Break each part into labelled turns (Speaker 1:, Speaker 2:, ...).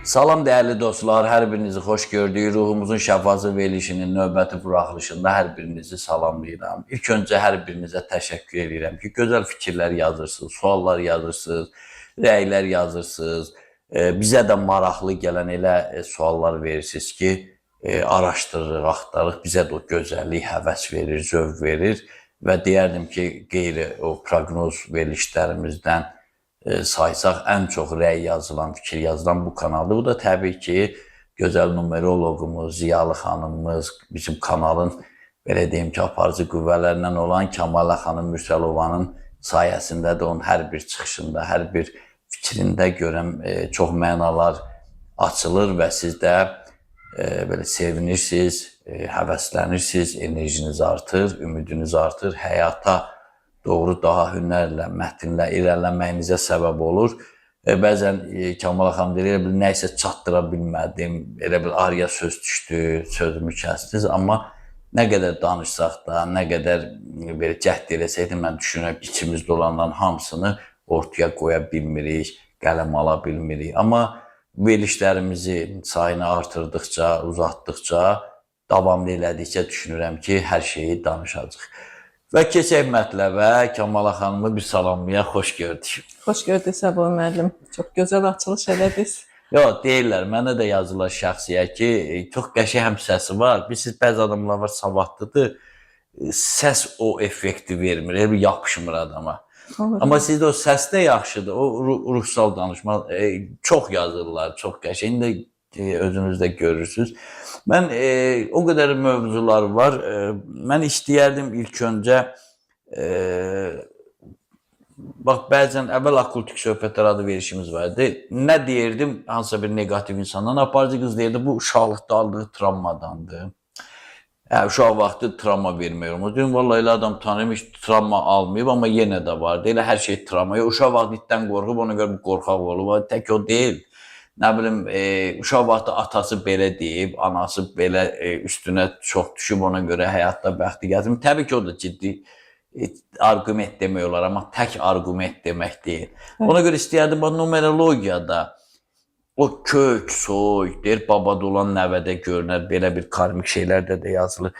Speaker 1: Salam dəyərli dostlar, hər birinizi xoş gördük. Ruhumuzun şəfası verilişinin növbəti buraxılışında hər birinizi salamlayıram. İlk öncə hər birinizə təşəkkür edirəm ki, gözəl fikirlər yazırsınız, suallar yazırsınız, rəylər yazırsınız. Bizə də maraqlı gələn elə suallar verirsiniz ki, araşdırırıq, axtarırıq. Bizə də o gözəllik, həvəs verir, zövq verir və deyərdim ki, qeyri o proqnoz verilişlərimizdən saysaq ən çox rəy yazılan, fikir yazılan bu kanaldır. Bu da təbii ki, gözəl numeroloqumuz, Ziyalı xanımımız, bizim kanalın, belə deyim ki, aparıcı qüvvələrindən olan Kəmalə xanım Mürsəlovanın sayəsindədir. Onun hər bir çıxışında, hər bir fikrində görəm çox mənalar açılır və siz də belə sevinirsiniz, həvəslənirsiniz, enerjiniz artır, ümidiniz artır, həyata doğru daha hünərlə, mətnlə irəliləməyinizə səbəb olur. Bəzən Kəmalə xanım deyir, elə bil nəysə çatdıra bilmədim, elə bil araya söz düşdü, sözümü kəstiniz. Amma nə qədər danışsaq da, nə qədər belə cəhd eləsəydim, mən düşünürəm içimizdə olanların hamısını ortaya qoya bilmirik, qələm ala bilmirik. Amma verilişlərimizi sayını artırdıqca, uzatdıqca, davamlı elədikcə düşünürəm ki, hər şeyi danışacaq. Və keçək mətləbə, Kəmalə xanımı bir salamlayaq, xoş gördük.
Speaker 2: Xoş gördük Səbahi müəllim. Çox gözəl açılış elədiniz.
Speaker 1: Yox, deyirlər, mənə də yazırlar şəxsiyə ki, çox qəşəng həm səsi var. Bilirsiniz, bəzi adamlar var, savadlıdır, səs o effekti vermir, elə bir yapışmır adama. Amma sizdə o səs də yaxşıdır, o ruhsal danışma çox yazırlar, çox qəşəng də özünüz də görürsünüz. Mən o qədər mövzular var. Mən istəyərdim ilk öncə bax, bəzən əvvəl Okkultik Söhbətlər adı verişimiz vardı. Nə deyirdim hansısa bir negativ insandan? Aparıcı qız deyirdi, bu uşaqlıqda aldığı travmadandır. Uşaq vaxtı travma vermiyorum. O deyim, vallahi elə adam tanıyım, heç travma almayıb, amma yenə də var. Elə hər şey travma. Uşaq vaxtı itdən qorxub, ona görə bu qorxaq olub. Tək o deyil. Nə bilim, uşaq vaxtı atası belə deyib, anası belə üstünə çox düşüb, ona görə həyatda bəxti gətirmir. Təbii ki, o da ciddi arqument demək olar, amma tək arqument demək deyil. Ona görə istəyərdim, numerologiyada o kök, soy, deyir, babada olan nəvədə görünər, belə bir karmik şeylərdə də yazılır.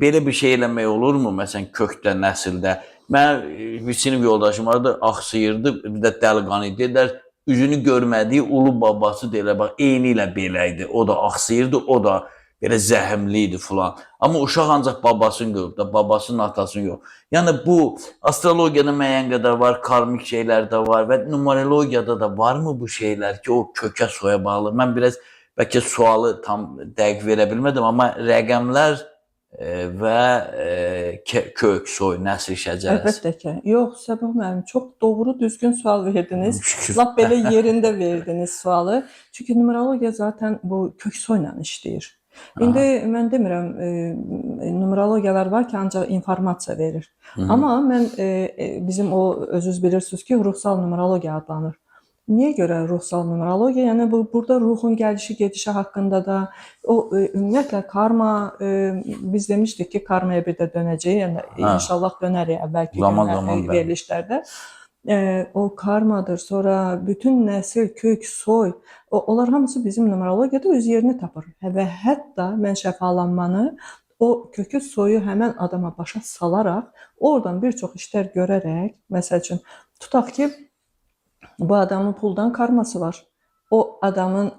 Speaker 1: Belə bir şey eləmək olurmu? Məsələn, kökdə, nəsildə. Mən bir sinif yoldaşım vardı, axsıyırdı, bir də dəliqanı deyirlər, üzünü görmədiyi ulu babası deyirlər, bax, eyni ilə belə idi. O da axsıyırdı, o da belə zəhmli idi filan. Amma uşaq ancaq babasını görüb də, babasının atasını yox. Yəni bu astrologiyada müəyyən qədər var, karmik şeylər də var və numerologiyada da varmı bu şeylər ki, o kökə soya bağlı? Mən biraz bəlkə sualı tam dəqiq verə bilmədim, amma rəqəmlər və kök, soy, nəsil şəcərəsi.
Speaker 2: Əlbəttə ki. Yox, Səbahi müəllim, çox doğru, düzgün sual verdiniz. Lap belə yerində verdiniz sualı. Çünki numerologiya zaten bu kök soyla işləyir. İndi mən demirəm, numerologiyalar var ki, ancaq informasiya verir. Amma mən, bizim o, özünüz bilirsiniz ki, ruhsal numerologiya adlanır. Niyə görə ruhsal numerologiya? Yəni, burada ruhun gəlişi, gedişi haqqında da, o, ümumiyyətlə, karma, biz demişdik ki, karmaya bir də dönəcək, yəni, inşallah dönərik əvvəlki verilişlərdə. O karmadır, sonra bütün nəsil, kök, soy, onlar hamısı bizim numerologiyada öz yerini tapır. Və hətta mən şəfalanmanı o kökü, soyu həmən adama başa salaraq, oradan bir çox işlər görərək, məsəl üçün, tutaq ki, bu adamın puldan karması var. O adamın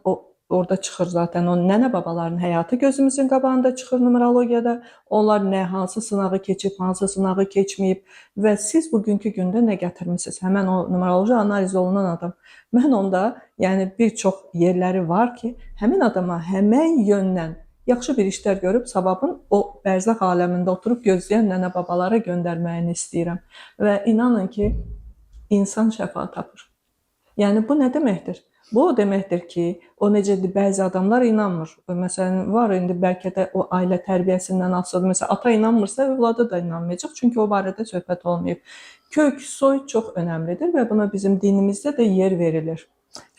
Speaker 2: orada çıxır zaten, o nənə babaların həyatı gözümüzün qabağında çıxır numerologiyada. Onlar nə, hansı sınağı keçib, hansı sınağı keçməyib və siz bugünkü gündə nə gətirmişsiniz? Həmən o numeroloji analiz olunan adam. Mən onda, yəni bir çox yerləri var ki, həmin adama həmən yöndən yaxşı bir işlər görüb, sababın o bərzəx aləmində oturub gözləyən nənə babalara göndərməyini istəyirəm. Və inanın ki, insan şəfa tapır. Yəni, bu nə deməkdir? Bu o deməkdir ki, o necədir, bəzi adamlar inanmır. Məsələn, var indi bəlkə də o ailə tərbiyəsindən asılı. Məsələn, ata inanmırsa, övladı da inanmayacaq. Çünki o barədə söhbət olmayıb. Kök, soy çox önəmlidir və buna bizim dinimizdə də yer verilir.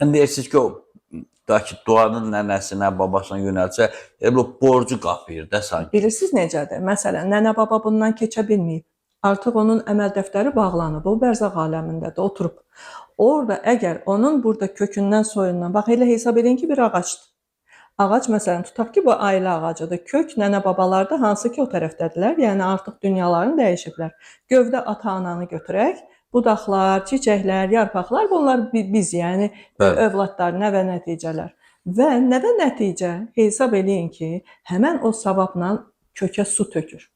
Speaker 1: Yəni, deyirsiniz ki, o doğanın nənəsinə, babasına yönəlsə, o borcu qapıyır da sanki.
Speaker 2: Bilirsiniz necədir? Məsələn, nənə baba bundan keçə bilməyib. Artıq onun əməl dəftəri bağlanıb, o bərzəx aləmindədir, oturub. Orada əgər onun burada kökündən soyundan, bax elə hesab edin ki, bir ağacdır. Ağac məsələn tutaq ki, bu ailə ağacıdır. Kök nənə babalarda hansı ki o tərəfdədirlər, yəni artıq dünyalarını dəyişiblər. Gövdə ata-ananı götürək, budaqlar, çiçəklər, yarpaqlar bunlar biz, yəni övladlar, nəvə nəticələr. Və nəvə nəticə hesab eləyin ki, həmin o savabla kökə su tökür.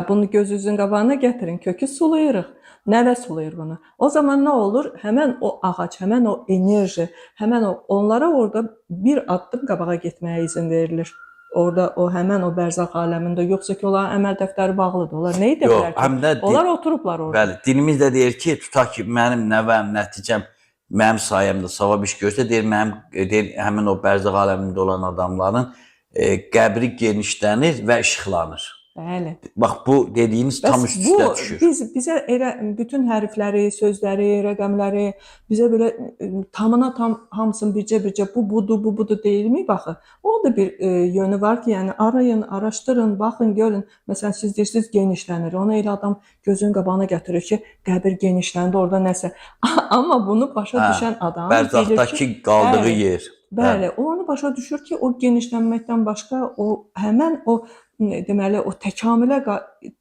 Speaker 2: Bunu gözünüzün qabağına gətirin, kökü sulayırıq. Nəvə sulayır bunu. O zaman nə olur? Həmən o ağac, həmən o enerji, həmən onlara orada bir addım qabağa getməyə izin verilir. Orada o həmən o bərzaq aləmində, yoxsa ki, onların əməl dəftəri bağlıdır. Onlar nə edə bilər ki? Onlar oturublar orada.
Speaker 1: Bəli, dinimiz də deyir ki, tutaq ki, mənim nəvəm, nəticəm mənim sayəmdə savab iş görsə, deyir, həmin o bərzaq aləmində olan adamların qəbri genişlənir və işıqlanır.
Speaker 2: Bəli.
Speaker 1: Bax bu dediyiniz tam üst-üstə düşür.
Speaker 2: Bizə elə bütün hərfləri, sözləri, rəqəmləri bizə belə tamına tam hamısını bircə-bircə bu budur deyilmi? Baxın, o da bir yönü var ki, yəni arayın, araşdırın, baxın, görün. Məsələn, siz deyirsiniz genişlənir. Ona elə adam gözün qabağına gətirir ki, qəbir genişləndi, orada nəsə. Amma bunu başa düşən adam
Speaker 1: bərzaqdakı qaldığı yer.
Speaker 2: Bəli, o onu başa düşür ki, o genişlənməkdən başqa o həmən o deməli o təkamülə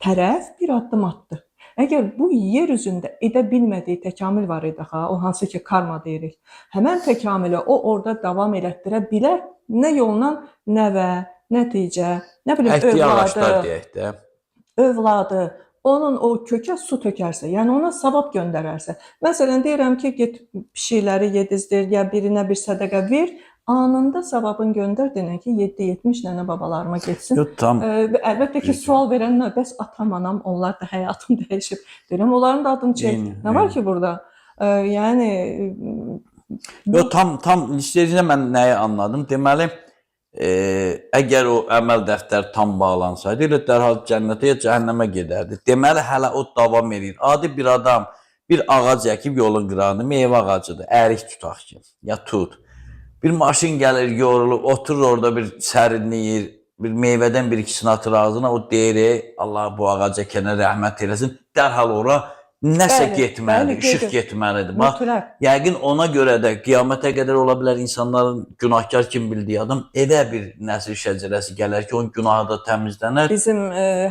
Speaker 2: tərəf bir addım atdı. Əgər bu yer üzündə edə bilmədiyi təkamül var idi, o hansı ki karma deyirik. Həmən təkamülü o orada davam elətdirə bilər. Nə yolla? Nəvə, nəticə, nə bilim övladı, onun o kökə su tökərsə, yəni ona savab göndərərsə. Məsələn, deyirəm ki, get pişikləri yedizdir, ya birinə bir sədəqə ver, anında savabın göndər denən ki, 7-70 nənə babalarıma getsin. Əlbəttə ki, sual verən bəs atam, anam, onlar da həyatım dəyişib. Deyirəm, onların da adını çək. Nə var ki burada? Yəni...
Speaker 1: Tam istəyəcəkdə mən nəyi anladım? Deməli, əgər o əməl dəftər tam bağlansaydı, elə dərhal cənnətə ya cəhənnəmə gedərdi. Deməli, hələ o davam edir. Adi bir adam bir ağac əkib yolun qırağını, meyvə ağacıdır, ərik tutaq ki, ya tut. Bir maşın gəlir, yorulur, oturur orada bir sərinləyir, bir meyvədən bir ikisini atır ağzına, o deyir, Allah bu ağaca kənə rəhmət eləsin, dərhal ora nəsə getməlidir, işıq getməlidir. Bax, yəqin ona görə də qiyamətə qədər ola bilər insanların günahkar kimi bildiyi adam evə bir nəsil şəcərəsi gələr ki, onun günahı da təmizlənər.
Speaker 2: Bizim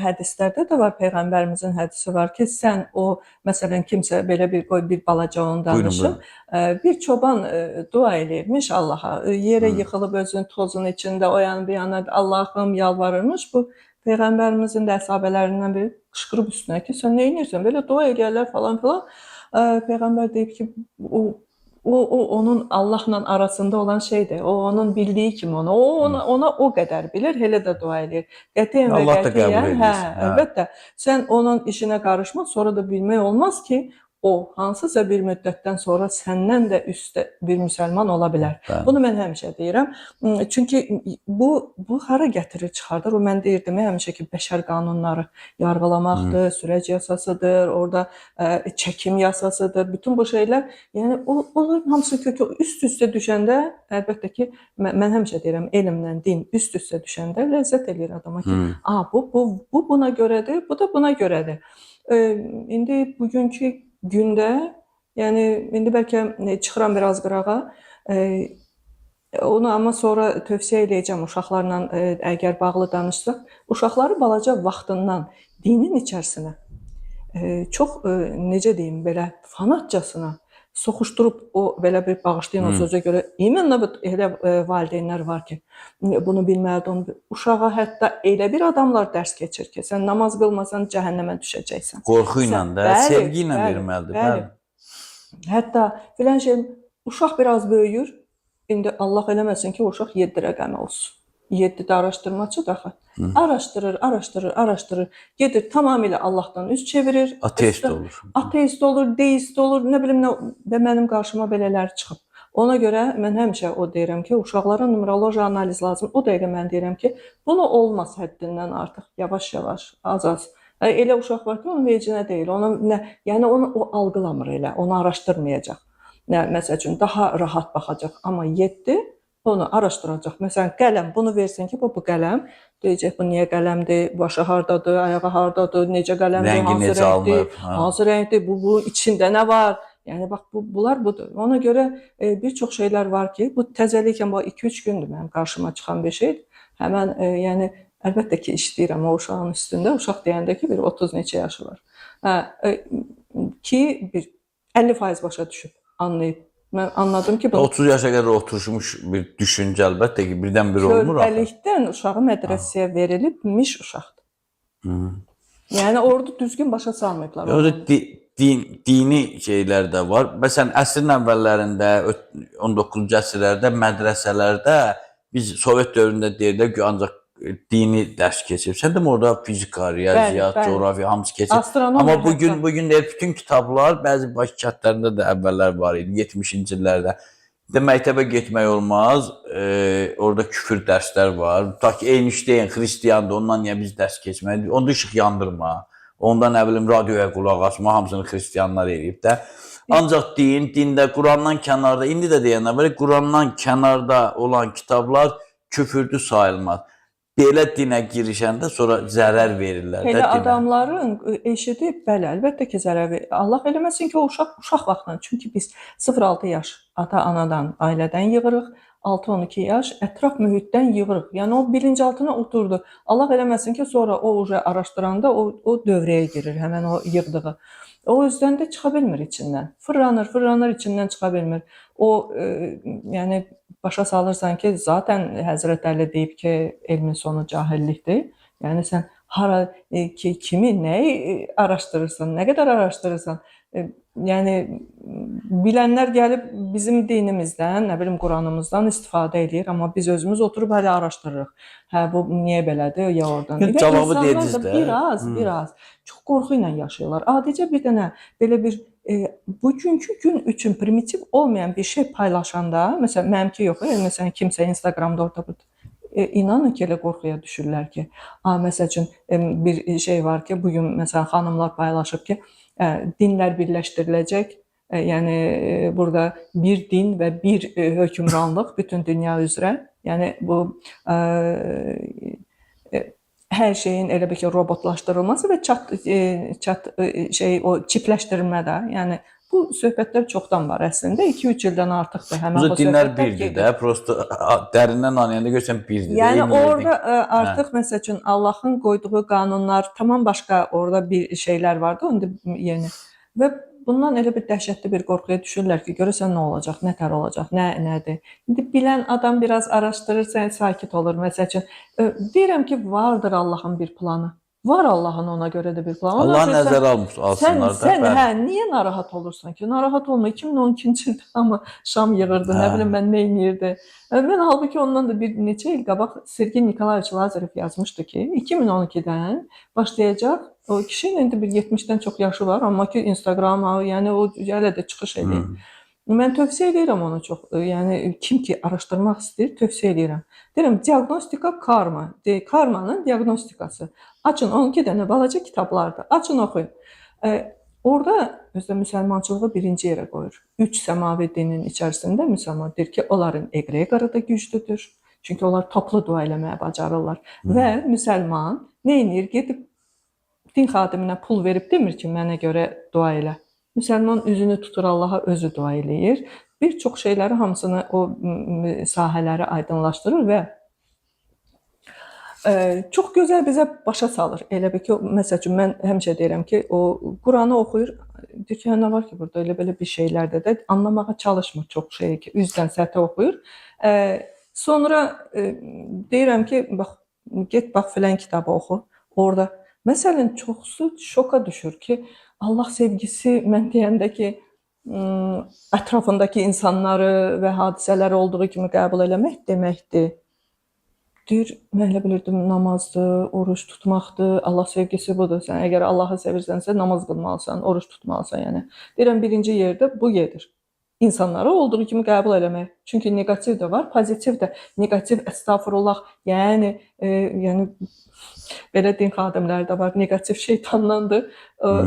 Speaker 2: hədislərdə də var, Peyğəmbərimizin hədisi var ki, sən o, məsələn, kimsə belə bir balaca onu danışır, bir çoban dua eləyirmiş Allaha, yerə yıxılıb özünün tozun içində o yana bir yana Allahım yalvarırmış, bu Peyğəmbərimizin də əshabələrindən biri qışqırıb üstünə ki, sən nə edirsən? Belə dua eləyərlər falan filan. Peyğəmbər deyib ki, o onun Allahla arasında olan şeydir. O onun bildiyi kimi onu. O ona o qədər bilir, elə də dua eləyir. Qətiyyən və qətiyyən, əlbəttə, sən onun işinə qarışma, sonra da bilmək olmaz ki, o hansısa bir müddətdən sonra səndən də üstə bir müsəlman ola bilər. Bunu mən həmişə deyirəm. Çünki bu hara gətirir, çıxardır. O mən deyirdim həmişə ki, bəşər qanunları yargılamaqdır, sürəc yasasıdır, orada çəkim yasasıdır. Bütün bu şeylər, yəni onların hamısı kökü üst-üstə düşəndə, əlbəttə ki, mən həmişə deyirəm, elmlə din üst-üstə düşəndə ləzzət eləyir adama ki, bu buna görədir, bu da buna görədir. İndi bugünkü gündə, yəni indi bəlkə çıxıram biraz qırağa, onu amma sonra tövsiyə edəcəm uşaqlarla əgər bağlı danışsaq, uşaqları balaca vaxtından dinin içərisinə çox, necə deyim, belə fanatcasına soxuşdurub o belə bir bağışlayın o sözə görə imanla elə valideynlər var ki, bunu bilməlidir. Uşağa hətta elə bir adamlar dərs keçir ki, sən namaz qılmasan cəhənnəmə düşəcəksən.
Speaker 1: Qorxu ilə də, sevgi ilə verməlidir.
Speaker 2: Hətta filan şey, uşaq biraz böyüyür, indi Allah eləməsin ki, o uşaq 7 rəqəmi olsun. 7-də araşdırmaçı daxı. Araşdırır. Gedir tamamilə Allahdan üz çevirir.
Speaker 1: Ateist olur.
Speaker 2: Ateist olur, deist olur, nə bilim nə, və mənim qarşıma belələr çıxıb. Ona görə mən həmişə o deyirəm ki, uşaqlara numeroloji analiz lazım. O dəqiqə mən deyirəm ki, bunu olmaz həddindən artıq, yavaş-yavaş, az-az. Elə uşaq var ki, onun vecinə deyil. Yəni onu o algılamır elə, onu araşdırmayacaq. Məsəl üçün, daha rahat baxacaq. Amma 7 onu araşdıracaq. Məsələn, qələm, bunu versin ki, bu qələm. Deyəcək, bu niyə qələmdir, başı hardadır, ayağı hardadır, necə qələmdir, hansı rəngdir, bu içində nə var? Yəni bax bunlar budur. Ona görə bir çox şeylər var ki, bu təzəlikən bu 2-3 gündür mənim qarşıma çıxan bir şey. Həmən yəni əlbəttə ki, işləyirəm o uşağın üstündə. Uşaq deyəndə ki, bir 30 neçə yaşı var. Ki bir 50% başa düşüb, anlayıb. Mən anladım ki,
Speaker 1: 30 yaşa qədər oturmuş bir düşüncə əlbəttə ki, birdən-bir olmur axı.
Speaker 2: körpəlikdən uşağı mədrəsəyə verilibmiş uşaqdır. Yəni orada düzgün başa salmayıblar.
Speaker 1: Orada dini şeylər də var. Məsələn, əsrin əvvəllərində, 19-cu əsrlərdə mədrəsələrdə biz Sovet dövründə deyirlər ki, ancaq dini dərs keçir. Sən demə orada fizika, riyaziyyat, coğrafiya hamısı keçir. Amma bugün deyir bütün kitablar bəzi baş kəndlərində də əvvəllər var idi, 70-ci illərdə. Məktəbə getmək olmaz. Orada küfür dərslər var. Ta ki, Eyniş-deyin, xristiyandır, ondan niyə biz dərs keçməliyik? Onda işıq yandırma. Onda nə bilim radioya qulaq asma, hamısını xristianlar eləyib də. Ancaq dində Qurandan kənarda, indi də deyənlər var, Qurandan kənarda olan kitablar küfürdür sayılmaz. Belə dinə girişəndə sonra zərər verirlər.
Speaker 2: Elə adamların eşidib, bəli, əlbəttə ki, zərər verir. Allah eləməsin ki, o uşaq vaxtından. Çünki biz 0-6 yaş ata-anadan, ailədən yığırıq. 6-12 yaş ətraf mühitdən yığırıq. Yəni o bilinçaltına oturdu. Allah eləməsin ki, sonra o araşdıranda o dövrəyə girir, həmən o yığdığı. O özdən də çıxa bilmir içindən. Fırlanır içindən çıxa bilmir. O yəni başa salırsan ki, zaten Həzrət Əli deyib ki, elmin sonu cahillikdir. Yəni sən hara ki, kimi, nəyi araşdırırsan, nə qədər araşdırırsan? Yəni bilənlər gəlib bizim dinimizdən, nə bilim Quranımızdan istifadə edir, amma biz özümüz oturub hələ araşdırırıq. Hə bu niyə belədir ya oradan.
Speaker 1: Cavabı dediniz də.
Speaker 2: Biraz çox qorxu ilə yaşayırlar. Adicə bir dənə belə bir bugünkü gün üçün primitiv olmayan bir şey paylaşanda, məsələn mənimki yox, məsələn kimsə Instagramda orada inanın ki, elə qorxuya düşürlər ki, məsəl üçün bir şey var ki, bugün məsələn xanımlar paylaşıb ki, dinlər birləşdiriləcək. Yəni burada bir din və bir hökmranlıq bütün dünya üzrə. Yəni bu hər şeyin elə bir ki robotlaşdırılması və o çipləşdirilmədə. Yəni bu söhbətlər çoxdan var əslində. 2-3 ildən artıqdır həmin bu söhbətlər.
Speaker 1: Dinlər birdir də, prosta dərindən anlayanda görsən birdir.
Speaker 2: Yəni orada artıq məsəl üçün Allahın qoyduğu qanunlar tamam başqa orada bir şeylər vardı, onda yeni. Və bundan elə bir dəhşətli bir qorxuya düşürlər ki, görəsən nə olacaq, nə tər olacaq, nədir? İndi bilən adam biraz araşdırırsa sakit olur. Məsəl üçün deyirəm ki, vardır Allahın bir planı. Var Allahın ona görə də bir planı.
Speaker 1: Allah nəzərə alsınlar da.
Speaker 2: Sən niyə narahat olursan ki? Narahat olma. 2012-ci ildə hamı şam yığırdı, nə bilim mən nə edirdi. Mən halbuki ondan da bir neçə il qabaq Sergey Nikolayeviç Lazarev yazmışdı ki, 2012-dən başlayacaq. O kişinin indi bir 70-dən çox yaşı var, amma ki Instagram, yəni o hələ də çıxış edir. Mən tövsiyə edirəm onu çox. Yəni kim ki araşdırmaq istəyir, tövsiyə edirəm. Deyirəm, diaqnostika karma. Karmanın diaqnostikası. Açın 12 dənə balaca kitablardır. Açın oxuyun. Orada özdə müsəlmançılığı birinci yerə qoyur. 3 səmavi dinin içərisində müsəlman deyir ki, onların eqregorı da güclüdür. Çünki onlar toplu dua eləməyə bacarırlar. Və müsəlman nə edir? Gedib din xadiminə pul verib demir ki, mənə görə dua elə. Müsəlman üzünü tutur Allaha, özü dua eləyir. Bir çox şeyləri hamısını o sahələri aydınlaşdırır və çox gözəl bizə başa salır. Elə bir ki, məsəl üçün mən həmişə deyirəm ki, o Quranı oxuyur, deyir ki, nə var ki, burada elə belə bir şeylərdə də anlamağa çalışmır çox şey ki, üzdən sətə oxuyur. Sonra deyirəm ki, bax, get bax filan kitabı oxu. Orada məsələn çoxsu şoka düşür ki, Allah sevgisi mən deyəndə ki, ətrafındakı insanları və hadisələri olduğu kimi qəbul eləmək deməkdir. Deyir, mən elə bilirdim namazdır, oruç tutmaqdır, Allah sevgisi budur. Sən əgər Allahı sevirsənsə namaz qılmalısan, oruç tutmalısan yəni. Deyirəm, birinci yerdə bu gedir. İnsanları olduğu kimi qəbul eləmək. Çünki neqativ də var, pozitiv də. Neqativ əstəğfurullah, yəni belə din xadimləri də var. Neqativ şeytandandır,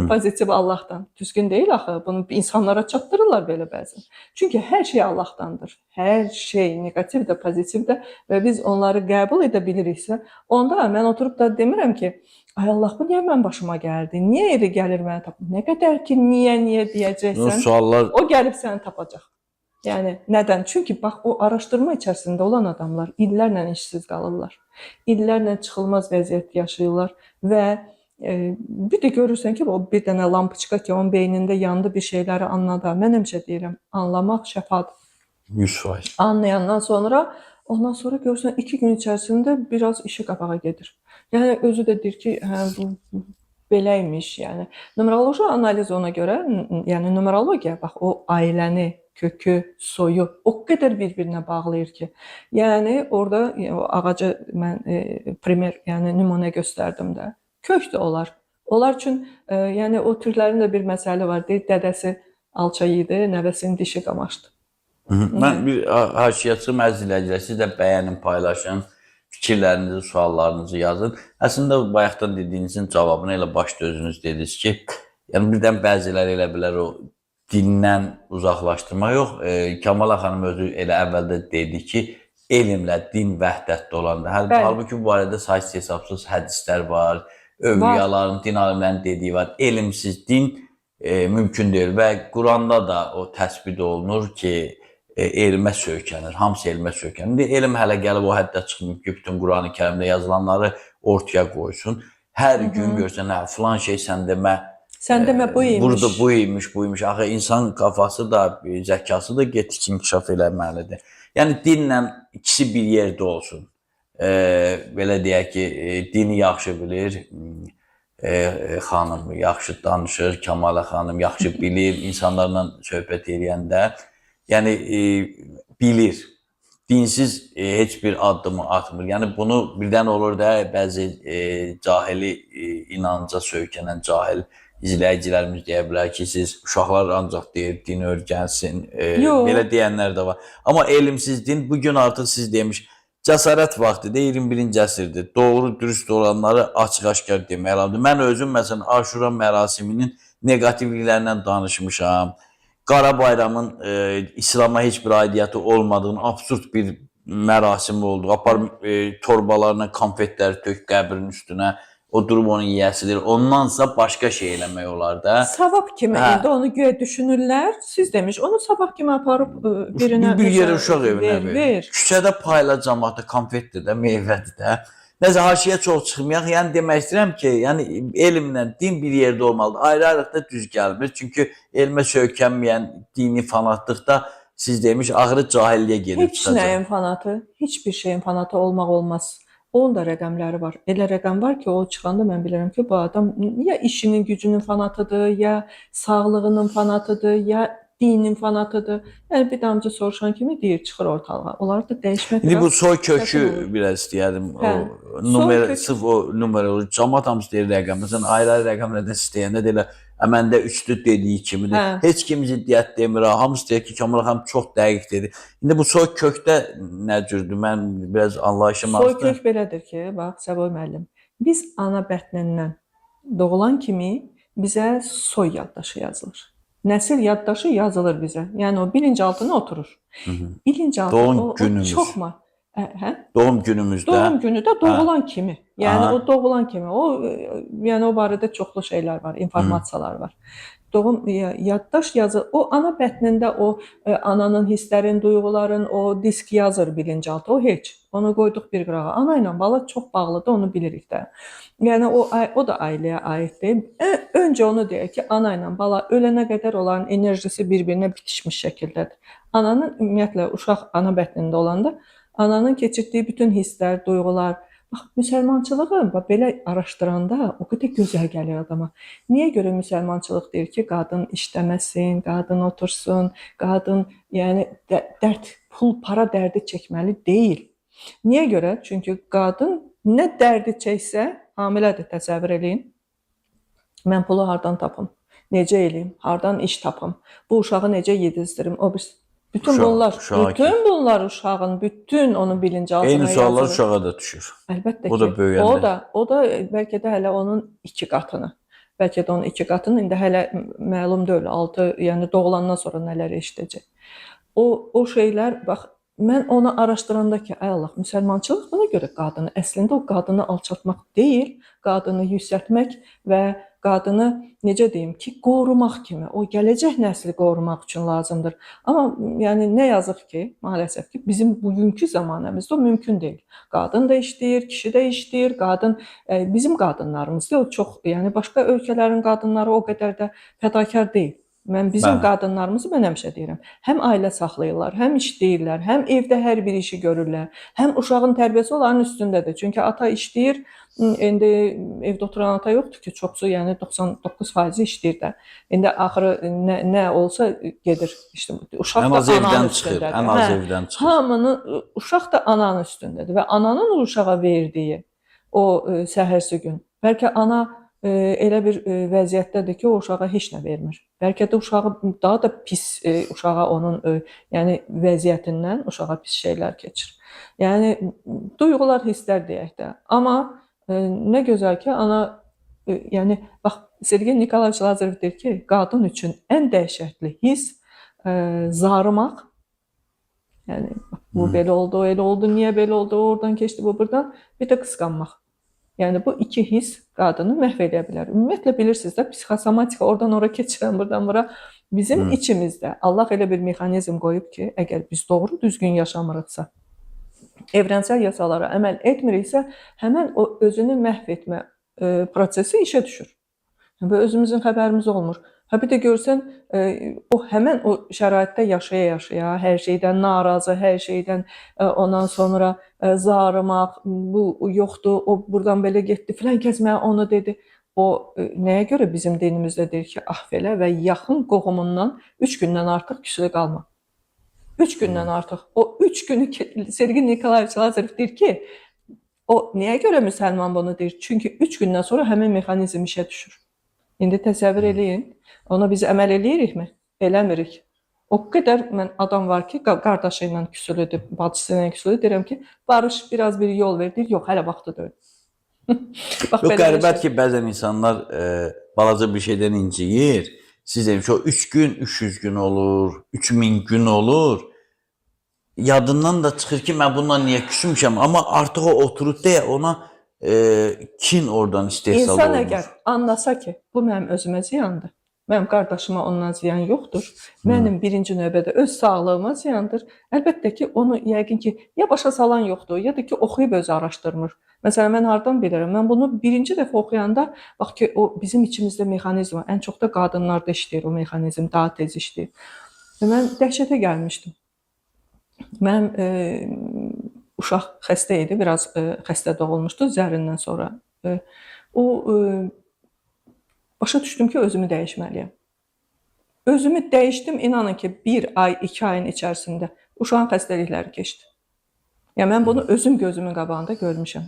Speaker 2: pozitiv Allahdan. Düzgün deyil axı. Bunu insanlara çatdırırlar belə bəzən. Çünki hər şey Allahdandır. Hər şey, neqativ də, pozitiv də və biz onları qəbul edə biliriksə, onda mən oturub da demirəm ki, ay Allah, bu niyə mənim başıma gəldi? Niyə elə gəlir mənə tapır? Nə qədər ki, niyə deyəcəksən,
Speaker 1: suallar
Speaker 2: o gəlib səni tapacaq. Yəni nədən? Çünki bax o araşdırma içərisində olan adamlar illərlə işsiz qalırlar. İllərlə çıxılmaz vəziyyət yaşayırlar və bir də görürsən ki, o bir dənə lampoçka ki, onun beynində yandı bir şeyləri anladı. Mən həmişə deyirəm, anlamaq şəfadır.
Speaker 1: 100%.
Speaker 2: Anlayandan sonra, ondan sonra görürsən 2 gün içərisində biraz işi qabağa gedir. Yəni özü də deyir ki, hə bu beləymiş, yəni. Numeroloji analiz ona görə, yəni numerologiya bax o ailəni, kökü, soyu o qədər bir-birinə bağlayır ki. Yəni orada o ağaca mən primer, yəni nümunə göstərdim də. Kök də olar. Onlar üçün yəni o türklərin də bir məsəli var. Deyir, dədəsi alça yedi, nəvəsinin dişi qamaşdı.
Speaker 1: Mən bir haşiyyatçı məziləcilər, siz də bəyənin, paylaşın, fikirlərinizi, suallarınızı yazın. Əslində, bayaqdan dediyinizin cavabını elə başda özünüz dediniz ki, yəni birdən bəziləri elə bilər o dindən uzaqlaşdırma yox. Kamala xanım özü elə əvvəldə dedi ki, elmlə din vəhdətdə olandır. Halbuki bu barədə saysız hesabsız hədislər var, övliyaların, din alimlərinin dediyi var. Elmsiz din mümkün deyil və Quranda da o təsbit olunur ki, elmə söykənir, hamısı elmə söykənir. Elm hələ gəlib o həddə çıxmır ki, bütün Quran-ı Kərimdə yazılanları ortaya qoysun. Hər gün görsən, filan şey sən demə
Speaker 2: bu imiş.
Speaker 1: Burada bu imiş. Axı insan kafası da, zəkası da getdikcə inkişaf eləməlidir. Yəni dinlə ikisi bir yerdə olsun. Belə deyək ki, dini yaxşı bilir, xanım yaxşı danışır, Kamala xanım yaxşı bilir, insanlarla söhbət edəndə. Yəni bilir. Dinsiz heç bir addımı atmır. Yəni bunu birdən olur da bəzi cahili inanca söykənən cahil izləyicilərimiz deyə bilər ki, siz uşaqlar ancaq deyir, din öyrənsin. Belə deyənlər də var. Amma elmsiz din bugün artıq siz demiş, cəsarət vaxtıdır, 21-ci əsrdir. Doğru, dürüst olanları açıq-aşkar demək lazımdır. Mən özüm məsələn Aşura mərasiminin neqativliklərindən danışmışam. Qara bayramın İslam'a heç bir aidiyyatı olmadığını, absurd bir mərasim oldu. Aparım torbalarına konfetləri tök qəbrin üstünə, o durub onun yiyəsidir. Ondansa başqa şey eləmək olar da.
Speaker 2: Savab kimi indi onu güya düşünürlər. Siz demiş, onu savab kimi aparıb birinə
Speaker 1: bir yerə uşaq evinə verir. Küçədə payla cəmaata konfetdir də, meyvədir də. Nəsə haşiyə çox çıxmayaq. Yəni demək istəyirəm ki, yəni elmlə din bir yerdə olmalıdır. Ayrı-ayrılıqda düz gəlmir. Çünki elmə söykənməyən dini fanatlıqda siz demiş, axırı cahilliyə gedir.
Speaker 2: Heç nəyin fanatı, heç bir şeyin fanatı olmaq olmaz. Onun da rəqəmləri var. Elə rəqəm var ki, o çıxanda mən bilirəm ki, bu adam ya işinin, gücünün fanatıdır, ya sağlığının fanatıdır, ya dinin fanatıdır. Yəni bir damcı soruşan kimi deyir, çıxır ortalığa. Onları da dəyişmək
Speaker 1: İndi bu soy kökü biraz istəyərdim. Sırf o numeroloji cəmaat hamısı deyir rəqəm. Məsələn, ayrı-ayrı rəqəmlərdən istəyəndə deyirlər, məndə üçlü dediyi kimidir. Heç kim ziddiyyət demir. Hamısı deyir ki, Kamala xanım çox dəqiq dedi. İndi bu soy kökdə nə cürdür? Mən biraz anlayışım azdır.
Speaker 2: Soy kök belədir ki, bax, Səboy müəllim, biz ana bətnindən doğulan kimi bizə soy yaddaşı yazılır. Nəsil yaddaşı yazılır bizə. Yəni o bilinçaltına oturur. Bilinçaltı o çoxmu?
Speaker 1: Doğum günümüzdə.
Speaker 2: Doğum günü də doğulan kimi. Yəni o doğulan kimi. Yəni o barədə çoxlu şeylər var, informasiyalar var. Doğum yaddaş yazır. O ana bətnində o ananın hisslərin, duyğuların o disk yazır bilinçaltı. O heç. Onu qoyduq bir qırağa. Ana ilə bala çox bağlıdır, onu bilirik də. Yəni o da ailəyə aiddir. Öncə onu deyək ki, ana ilə bala ölənə qədər onların enerjisi bir-birinə bitişmiş şəkildədir. Ananın ümumiyyətlə uşaq ana bətnində olanda ananın keçirdiyi bütün hisslər, duyğular, bax, müsəlmançılığı belə araşdıranda o qədər gözəl gəlir adama. Niyə görə müsəlmançılıq deyir ki, qadın işləməsin, qadın otursun, qadın yəni dərd, pul, para dərdi çəkməli deyil. Niyə görə? Çünki qadın nə dərdi çəksə, hamilədir, təsəvvür eləyin. Mən pulu hardan tapım? Necə eləyim? Hardan iş tapım? Bu uşağı necə yedizdirim? O Bütün
Speaker 1: Uşaq-
Speaker 2: bunlar,
Speaker 1: uşağa
Speaker 2: bütün bunlar uşağın, bütün onun bilinçaltına
Speaker 1: Eyni suallar
Speaker 2: yazılır.
Speaker 1: uşağa da düşür.
Speaker 2: Əlbəttə
Speaker 1: O da
Speaker 2: ki,
Speaker 1: böyüyəndə.
Speaker 2: o da bəlkə də hələ onun 2 qatını. Bəlkə də onun 2 qatını indi hələ məlum deyil. 6, yəni doğulandan sonra nələr eşidəcək. O şeylər bax mən onu araşdıranda ki, ay Allah, müsəlmançılıq buna görə qadını əslində o qadını alçaltmaq deyil, qadını yüksəltmək və qadını necə deyim ki, qorumaq kimi, o gələcək nəsli qorumaq üçün lazımdır. Amma yəni nə yazıq ki, maalesef ki, bizim bugünkü zamanımızda o mümkün deyil. Qadın da işləyir, kişi də işləyir, qadın bizim qadınlarımız da çox, yəni başqa ölkələrin qadınları o qədər də fədakar deyil. Mən bizim
Speaker 1: Bəli.
Speaker 2: qadınlarımızı mən həmişə deyirəm. Həm ailə saxlayırlar, həm işləyirlər, həm evdə hər bir işi görürlər. Həm uşağın tərbiyəsi onların üstündədir. Çünki ata işləyir. İndi evdə oturan ata yoxdur ki, çoxsu, yəni 99% işləyir də. İndi axırı nə olsa gedir. İşte uşaq
Speaker 1: Ən
Speaker 2: da
Speaker 1: az evdən
Speaker 2: ananın
Speaker 1: çıxır,
Speaker 2: üstündədir.
Speaker 1: ən az evdən çıxır.
Speaker 2: Hamının uşaq da ananın üstündədir və ananın o uşağa verdiyi o səhərsi gün. Bəlkə ana elə bir vəziyyətdədir ki, o uşağa heç nə vermir. Bəlkə də uşağı daha da pis uşağa onun yəni vəziyyətindən uşağa pis şeylər keçir. Yəni duyğular, hisslər deyək də. Amma nə gözəl ki, ana yəni bax Sergey Nikolayeviç Lazarev deyir ki, qadın üçün ən dəhşətli hiss zarımaq. Yəni bu belə oldu, elə oldu, niyə belə oldu, oradan keçdi, bu buradan, bir də qısqanmaq. Yəni bu iki hiss qadını məhv edə bilər. Ümumiyyətlə bilirsiniz də, psixosomatika oradan ora keçirən, buradan bura bizim içimizdə Allah elə bir mexanizm qoyub ki, əgər biz doğru düzgün yaşamırıqsa, evrensel yasalara əməl etmiriksə, həmin o özünü məhv etmə prosesi işə düşür. Və özümüzün xəbərimiz olmur. Bir də görsən, o həmən o şəraitdə yaşaya-yaşaya, hər şeydən narazı, hər şeydən ondan sonra zarımaq, bu yoxdur, o buradan belə getdi, filan kəs mənə onu dedi. O nəyə görə bizim dinimizdə deyir ki, ah belə və yaxın qohumundan 3 gündən artıq küsülə qalma. 3 gündən artıq. O 3 günü Sergey Nikolayeviç Lazarev deyir ki, o nəyə görə müsəlman bunu deyir? Çünki 3 gündən sonra həmin mexanizm işə düşür. İndi təsəvvür eləyin, ona biz əməl eləyirikmi? Eləmirik. O qədər mən adam var ki, qardaşı ilə küsülüdür, bacısı ilə küsülüdür, deyirəm ki, barış, biraz bir yol ver, deyir, yox, hələ vaxtı deyil.
Speaker 1: Yox, qəribət ki, bəzən insanlar balaca bir şeydən inciyir. Siz demiş, o 3 gün, 300 gün olur, 3000 gün olur. Yadından da çıxır ki, mən bundan niyə küsmüşəm, amma artıq o oturub deyə ona kin oradan istehsal olunur.
Speaker 2: İnsan əgər anlasa ki, bu mənim özümə ziyandır, mənim qardaşıma ondan ziyan yoxdur, mənim birinci növbədə öz sağlığıma ziyandır, əlbəttə ki, onu yəqin ki, ya başa salan yoxdur, ya da ki, oxuyub özü araşdırmır. Məsələn, mən hardan bilirəm? Mən bunu birinci dəfə oxuyanda, bax ki, o bizim içimizdə mexanizm var, ən çox da qadınlarda işləyir o mexanizm, daha tez işləyir. Və mən dəhşətə gəlmişdim. Mənim uşaq xəstə idi, biraz xəstə doğulmuşdu zərrindən sonra. Başa düşdüm ki, özümü dəyişməliyəm. Özümü dəyişdim, inanın ki, 1 ay, 2 ayın içərisində uşağın xəstəlikləri keçdi. Yəni mən bunu özüm gözümün qabağında görmüşəm.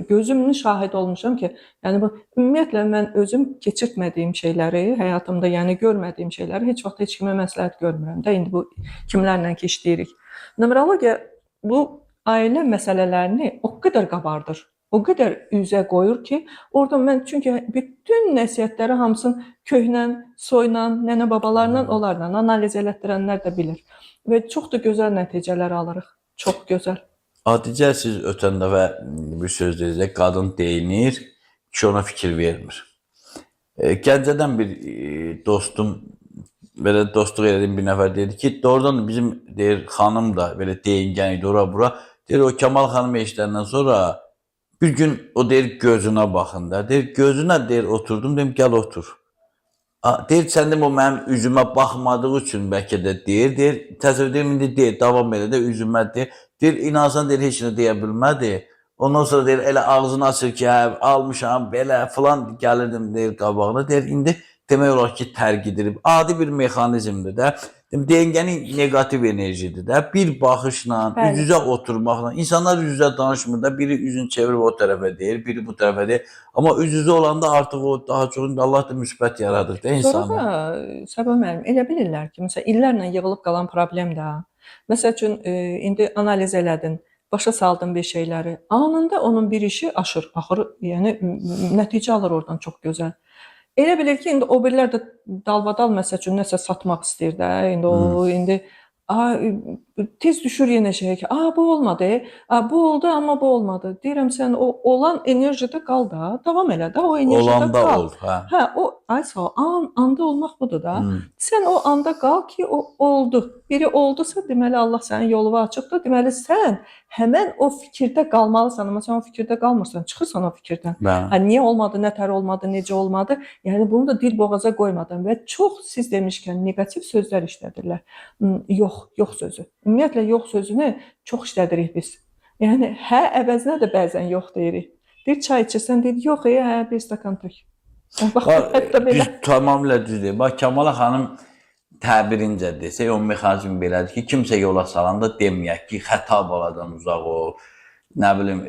Speaker 2: Gözümün şahid olmuşam ki, yəni bu ümumiyyətlə mən özüm keçirtmədiyim şeyləri, həyatımda yəni görmədiyim şeyləri heç vaxt heç kimə məsləhət görmürəm də. İndi bu kimlərlə ki işləyirik. Numerologiya bu ailə məsələlərini o qədər qabardır, o qədər üzə qoyur ki, oradan mən çünki bütün nəsihətləri hamısını köhnən, soynan, nənə-babalarla, onlarla analiz elətdirənlər də bilir. Və çox da gözəl nəticələr alırıq. Çox gözəl.
Speaker 1: Adicə, siz ötən dəfə bir söz deyəcək, qadın deyinir, kişi ona fikir vermir. Gəncədən bir dostum, belə dostluq edədim bir nəfər dedi ki, doğrudan bizim deyir, xanım da belə deyingən idi ora-bura. Deyir, o Kamal xanım eşidəndən sonra bir gün o deyir, gözünə baxın da. Deyir, gözünə deyir, oturdum, deyim, gəl otur. Deyir, sən deyim, o mənim üzümə baxmadığı üçün bəlkə də deyir, təsəvvür deyim, indi deyir, davam elə də üzümə deyir. Deyir, inansan deyir, heç nə deyə bilmədi. Ondan sonra deyir, elə ağzını açır ki, hə, almışam, belə, filan gəlirdim deyir qabağına. Deyir, indi demək olar ki, tərk adi bir mexanizmdir də. Dengənin negativ enerjidir də. Bir baxışla,
Speaker 2: Bəli.
Speaker 1: üz-üzə oturmaqla, insanlar üz-üzə danışmır da, biri üzünü çevirib o tərəfə deyir, biri bu tərəfə deyir. Amma üz-üzə olanda artıq o daha çox Allah da müsbət yaradır da
Speaker 2: Sonra
Speaker 1: insanı.
Speaker 2: da Səbah müəllim elə bilirlər ki, məsələn illərlə yığılıb qalan problem də. Məsəl üçün indi analiz elədin, başa saldın bir şeyləri. Anında onun bir işi aşır, axırı, yəni nəticə alır oradan çox gözəl. Elə bilir ki, indi o birilər də dalbadal məsəl üçün nəsə satmaq istəyir də. İndi o tez düşür yenə şeyə ki, bu olmadı, bu oldu amma bu olmadı. Deyirəm sən o olan enerjide qal da, davam elə də o enerjide
Speaker 1: Olanda
Speaker 2: qal.
Speaker 1: ol, hə.
Speaker 2: Hə, o sağ ol, anda olmaq budur da. Sən o anda qal ki, o oldu. Biri oldusa, deməli Allah sənin yolunu açıqdır. Deməli sən həmən o fikirdə qalmalısan. Amma sən o fikirdə qalmırsan, çıxırsan o fikirdən.
Speaker 1: Bəli.
Speaker 2: Hə, niyə olmadı, nətər olmadı, necə olmadı? Yəni bunu da dil boğaza qoymadan və çox siz demişkən neqativ sözlər işlədirlər. Yox sözü. Ümumiyyətlə yox sözünü çox işlədirik biz. Yəni hə əvəzinə də bəzən yox deyirik. Bir çay içirsən deyir, yox, hə, bir stakan tök. Bax, hətta belə.
Speaker 1: Tamamilə düzdür. Bax, Kamala xanım təbirincə desək, o mexanizm belədir ki, kimsə yola salanda deməyək ki, xəta baladan uzaq ol, nə bilim,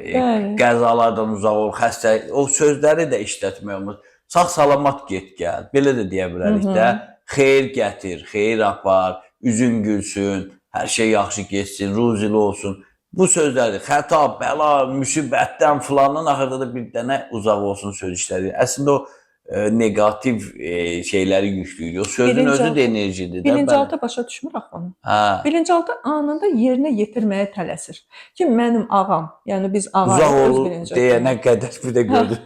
Speaker 1: qəzalardan uzaq ol, xəstəlik, o sözləri də işlətmək olmaz. Sağ-salamat get gəl, belə də deyə bilərik də. Xeyir gətir, xeyir apar, üzün gülsün, hər şey yaxşı geçsin, ruzili olsun. Bu sözlərdir. Xəta, bəla, müsibətdən filandan axırda da bir dənə uzaq olsun söz işlədir. Əslində o negativ şeyləri yükləyir. O sözün özü də enerjidir.
Speaker 2: Bilinçaltı başa düşmür axı onu. Bilinçaltı anında yerinə yetirməyə tələsir. Ki mənim ağam, yəni biz ağayıq
Speaker 1: uzaq
Speaker 2: öz
Speaker 1: ol
Speaker 2: bilinçaltı.
Speaker 1: deyənə qədər bir də gördüm.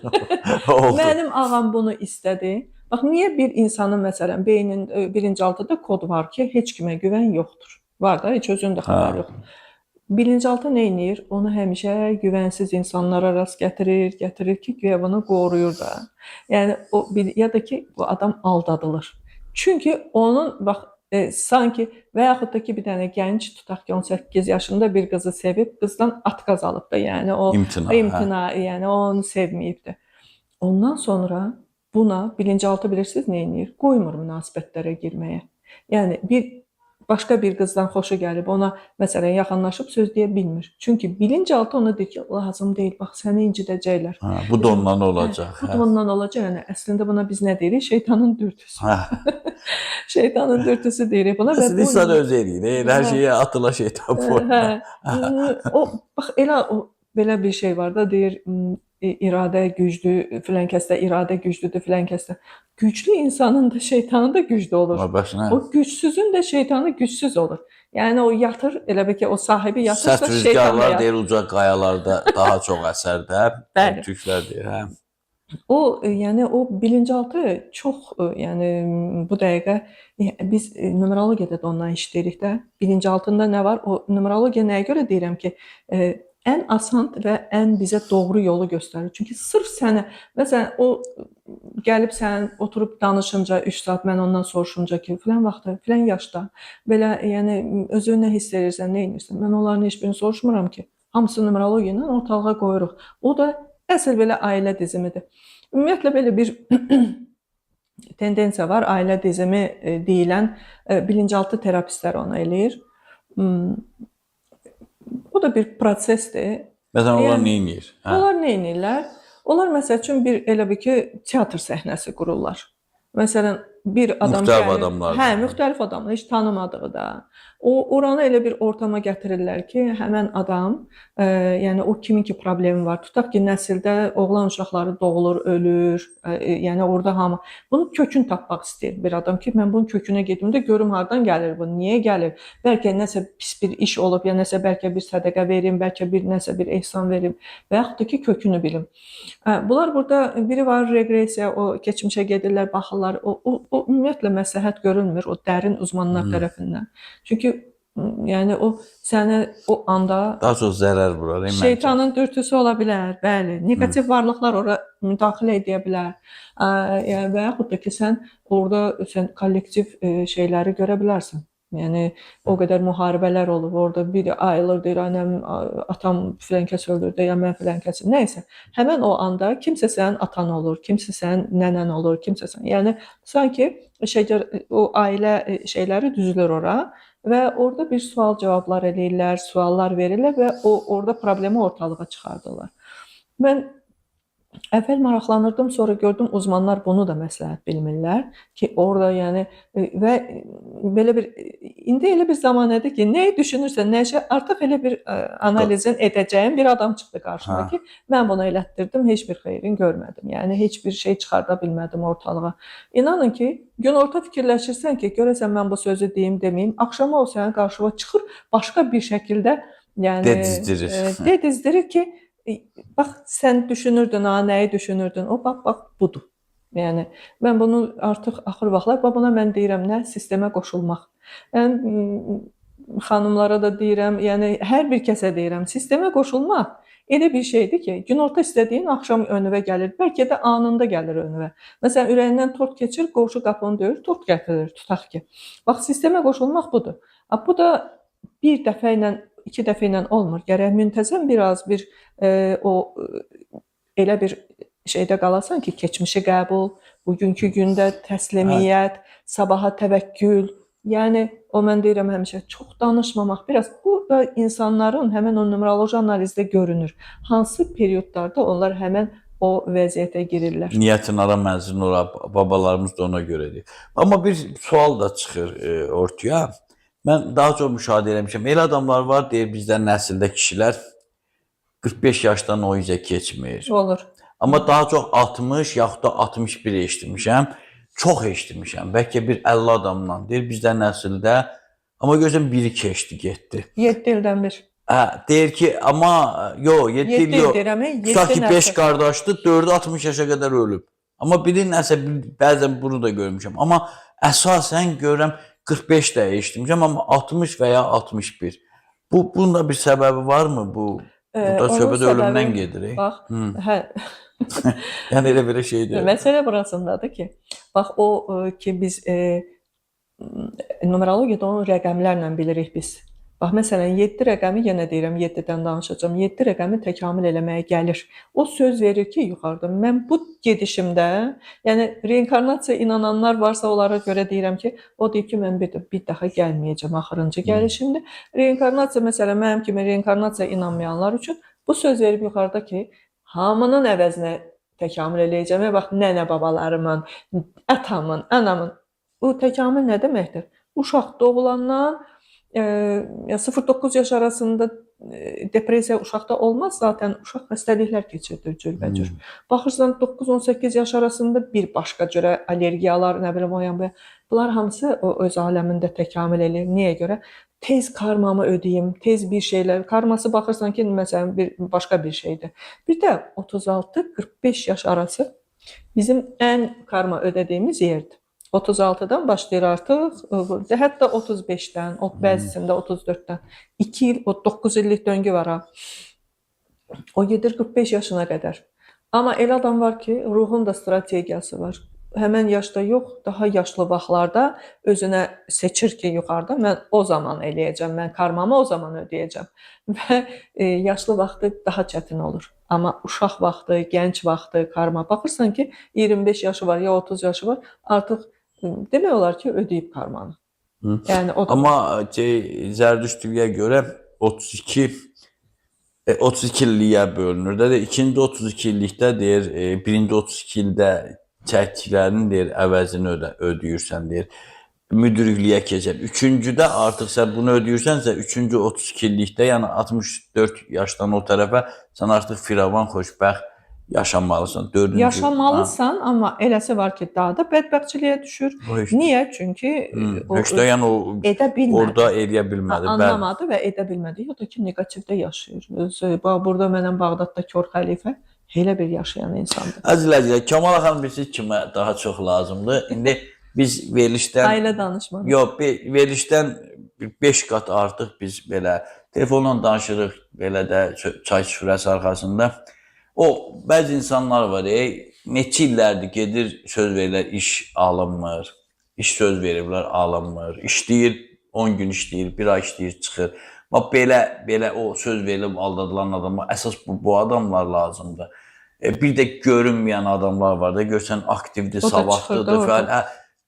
Speaker 2: Mənim ağam bunu istədi. Bax, niyə bir insanın məsələn beynin bilinçaltıda kod var ki, heç kimə güvən yoxdur. Var da, heç özünün də xəbəri yoxdur. Bilinçaltı nə edir? Onu həmişə güvənsiz insanlara rast gətirir ki, güya bunu qoruyur da. Yəni o ya da ki, bu adam aldadılır. Çünki onun bax sanki və yaxud da ki, bir dənə gənc tutaq ki, 18 yaşında bir qızı sevib, qızdan atqaz alıb da, yəni o imtina, yəni o onu sevməyib də. Ondan sonra buna bilinçaltı bilirsiniz nə edir? Qoymur münasibətlərə girməyə. Yəni başqa bir qızdan xoşu gəlib, ona məsələn yaxınlaşıb söz deyə bilmir. Çünki bilinçaltı ona deyir ki, lazım deyil, bax səni incidəcəklər.
Speaker 1: Bu da ondan olacaq.
Speaker 2: Bu da ondan olacaq. Yəni əslində buna biz nə deyirik? Şeytanın dürtüsü. Şeytanın dürtüsü deyirik buna və bu
Speaker 1: insan özü eləyir. Hər şeyə atıla şeytan boyuna.
Speaker 2: O bax elə belə bir şey var da, deyir iradə güclü, filan kəsdə iradə güclüdür, filan kəsdə. Güclü insanın da şeytanı da güclü olur. O gücsüzün də şeytanı gücsüz olur. Yəni o yatır, elə bil ki o sahibi yatırsa
Speaker 1: şeytan
Speaker 2: yatır.
Speaker 1: Sərt rüzgarlar deyir, uca qayalarda daha çox əsərdə. Türklər deyir, hə.
Speaker 2: O yəni o bilinçaltı çox yəni bu dəqiqə biz numerologiyada da ondan işləyirik də. Bilinçaltında nə var? O numerologiya nəyə görə deyirəm ki, ən asan və ən bizə doğru yolu göstərir. Çünki sırf sənə, məsələn, o gəlib sən oturub danışınca 3 saat mən ondan soruşunca ki, filan vaxtda, filan yaşda belə, yəni özünü nə hiss edirsən, nə edirsən? Mən onların heç birini soruşmuram ki. Hamısı numerologiya ilə ortalığa qoyuruq. O da əsl belə ailə dizimidir. Ümumiyyətlə belə bir tendensiya var. Ailə dizimi deyilən bilinçaltı terapistlər onu eləyir. Bu da bir prosesdir.
Speaker 1: Məsələn, onlar nə edir?
Speaker 2: Onlar nə edirlər? Onlar məsəl üçün bir elə bir ki, teatr səhnəsi qururlar. Məsələn, bir adam
Speaker 1: müxtəlif adamlar.
Speaker 2: Hə, müxtəlif adamlar, heç tanımadığı da. Oranı elə bir ortama gətirirlər ki, həmən adam, yəni o kimin ki problemi var. Tutaq ki, nəsildə oğlan uşaqları doğulur, ölür. Yəni orada hamı bunun kökünü tapmaq istəyir bir adam ki, mən bunun kökünə gedim də görüm hardan gəlir bu, niyə gəlir? Bəlkə nəsə pis bir iş olub, ya nəsə bəlkə bir sədəqə verim, bəlkə nəsə bir ehsan verim və yaxud da ki, kökünü bilim. Bunlar burada biri var reqressiya, o keçmişə gedirlər, baxırlar. O ümumiyyətlə məsləhət görülmür o dərin uzmanlar tərəfindən. Çünki yəni o sənə o anda
Speaker 1: daha çox zərər vurur.
Speaker 2: Şeytanın dürtüsü ola bilər, bəli. Negativ varlıqlar ora müdaxilə edə bilər. Yəni və yaxud da ki, sən orada kollektiv şeyləri görə bilərsən. Yəni o qədər müharibələr olub, orada biri ayılır, deyir, anam, atam filan kəs öldürdü, ya mən filan kəsi. Nəysə, həmin o anda kimsə sənin atan olur, kimsə sənin nənən olur, kimsə sən. Yəni sanki şəkər o ailə şeyləri düzülür ora və orada bir sual-cavablar eləyirlər, suallar verirlər və orada problemi ortalığa çıxardırlar. Mən əvvəl maraqlanırdım, sonra gördüm uzmanlar bunu da məsləhət bilmirlər ki, orada yəni və belə bir indi elə bir zamanədir ki, nəyi düşünürsən, nəşə artıq elə bir analizin edəcəyim bir adam çıxdı qarşıma ki, mən bunu elətdirdim, heç bir xeyrini görmədim. Yəni heç bir şey çıxarda bilmədim ortalığa. İnanın ki, günorta fikirləşirsən ki, görəsən mən bu sözü deyim, deməyim, axşama o sənin qarşına çıxır, başqa bir şəkildə yəni dedizdirir ki, bax sən düşünürdün, nəyi düşünürdün? O bax budur. Yəni mən bunu artıq axır vaxtlar buna mən deyirəm nə? Sistemə qoşulmaq. Yəni xanımlara da deyirəm, yəni hər bir kəsə deyirəm, sistemə qoşulmaq elə bir şeydir ki, günorta istədiyin axşam önünə gəlir, bəlkə də anında gəlir önünə. Məsələn, ürəyindən tort keçir, qonşu qapını döyür, tort gətirir, tutaq ki. Bax sistemə qoşulmaq budur. Bu da bir dəfə ilə 2 dəfə ilə olmur. Gərək müntəzəm biraz bir elə bir şeydə qalasan ki, keçmişi qəbul, bugünkü gündə təslimiyyət, sabaha təvəkkül. Yəni o mən deyirəm həmişə çox danışmamaq. Biraz bu da insanların həmin o numeroloji analizdə görünür. Hansı periodlarda onlar həmin o vəziyyətə girirlər.
Speaker 1: Niyyətin ara mənzilin ora, babalarımız da ona görədir. Amma bir sual da çıxır ortaya. Mən daha çox müşahidə eləmişəm. Elə adamlar var, deyir bizdə nəsildə kişilər 45 yaşdan o üzə keçmir.
Speaker 2: Olur.
Speaker 1: Amma daha çox 60 yaxud da 61 eşitmişəm. Çox eşitmişəm. Bəlkə bir 50 adamdan. Deyir bizdə nəsildə. Amma görürsən biri keçdi, getdi.
Speaker 2: 7 ildən bir.
Speaker 1: Deyir ki, amma yox, 7 il yox. Tutaq ki 5 qardaşdır, 4-ü 60 yaşa qədər ölüb. Amma biri nəsə, bəzən bunu da görmüşəm. Amma əsasən görürəm 45 də eşitmişəm, amma 60 və ya 61. Bunun da bir səbəbi varmı? Burada söhbət ölümdən gedir.
Speaker 2: Bax, hə.
Speaker 1: Yəni elə belə şeydir.
Speaker 2: Məsələ burasındadır ki, bax o ki biz numerologiyada onu rəqəmlərlə bilirik biz. Bax, məsələn, 7 rəqəmi, yenə deyirəm, 7-dən danışacağam, 7 rəqəmi təkamül eləməyə gəlir. O söz verir ki, yuxarıda, mən bu gedişimdə, yəni reinkarnasiya inananlar varsa onlara görə deyirəm ki, o deyir ki, mən bir daha gəlməyəcəm, axırıncı gəlişimdir. Reinkarnasiya, məsələn, mənim kimi reinkarnasiya inanmayanlar üçün bu söz verib yuxarıda ki, hamının əvəzinə təkamül eləyəcəm. Bax, nənə babalarımın, atamın, anamın. Bu təkamül nə deməkdir? Uşaq doğulandan 0-9 yaş arasında depressiya uşaqda olmaz. Zaten uşaq xəstəliklər keçirdir cürbəcür. Baxırsan 9-18 yaş arasında bir başqa cürə allergiyalar, nə bilim o yan. Bunlar hamısı öz aləmində təkamül edir. Niyə görə? Tez karmamı ödəyim, tez bir şeylər. Karması baxırsan ki, məsələn başqa bir şeydir. Bir də 36-45 yaş arası bizim ən karma ödədiyimiz yerdir. 36-dan başlayır artıq, hətta 35-dən, bəzisində 34-dən. 2 il, 9 illik döngü var ha. O gedir 45 yaşına qədər. Amma elə adam var ki, ruhun da strategiyası var. Həmən yaşda yox, daha yaşlı vaxtlarda özünə seçir ki, yuxarıda mən o zaman eləyəcəm, mən karmamı o zaman ödəyəcəm. Və yaşlı vaxtı daha çətin olur. Amma uşaq vaxtı, gənc vaxtı, karma baxırsan ki, 25 yaşı var ya 30 yaşı var, artıq demək olar ki, ödəyib karmanı. Yəni o da.
Speaker 1: Amma Zərdüştlüyə görə 32 illiyə bölünür də. İkinci 32 illikdə deyir, birinci 32 ildə çəkdiklərinin deyir əvəzini ödəyirsən deyir. Müdürlüyə keçər. Üçüncüdə artıq sən bunu ödəyirsənsə, üçüncü 32 illikdə, yəni 64 yaşdan o tərəfə sən artıq firavan, xoşbəxt yaşamalısan.
Speaker 2: Yaşamalısan, amma eləsi var ki, daha da bədbəxtçiliyə düşür. Niyə? Çünki
Speaker 1: yəni o
Speaker 2: edə bilmədi.
Speaker 1: Orada eləyə bilmədi.
Speaker 2: Anlamadı və edə bilmədi. Ya da ki, negativdə yaşayır. Burada mənəm Bağdadda Kor Xəlifə elə bir yaşayan insandır.
Speaker 1: Əzizlər, Kamala xanım bilsiniz kimə daha çox lazımdır. İndi biz verilişdən...
Speaker 2: Ailə danışmadı.
Speaker 1: Yox, verilişdən 5 qat artıq biz belə telefonla danışırıq, belə də çay süfrəsi arxasında. O, bəzi insanlar var, neçə illərdir gedir, söz verirlər, iş alınmır, iş söz veriblər, alınmır, işləyir, 10 gün işləyir, 1 ay işləyir, çıxır. Bax belə o söz verilib aldadılan adamlar, əsas bu adamlar lazımdır. Bir də görünməyən adamlar var da, görsən aktivdir,
Speaker 2: O da çıxır da
Speaker 1: savadlıdır, fəal.
Speaker 2: orada.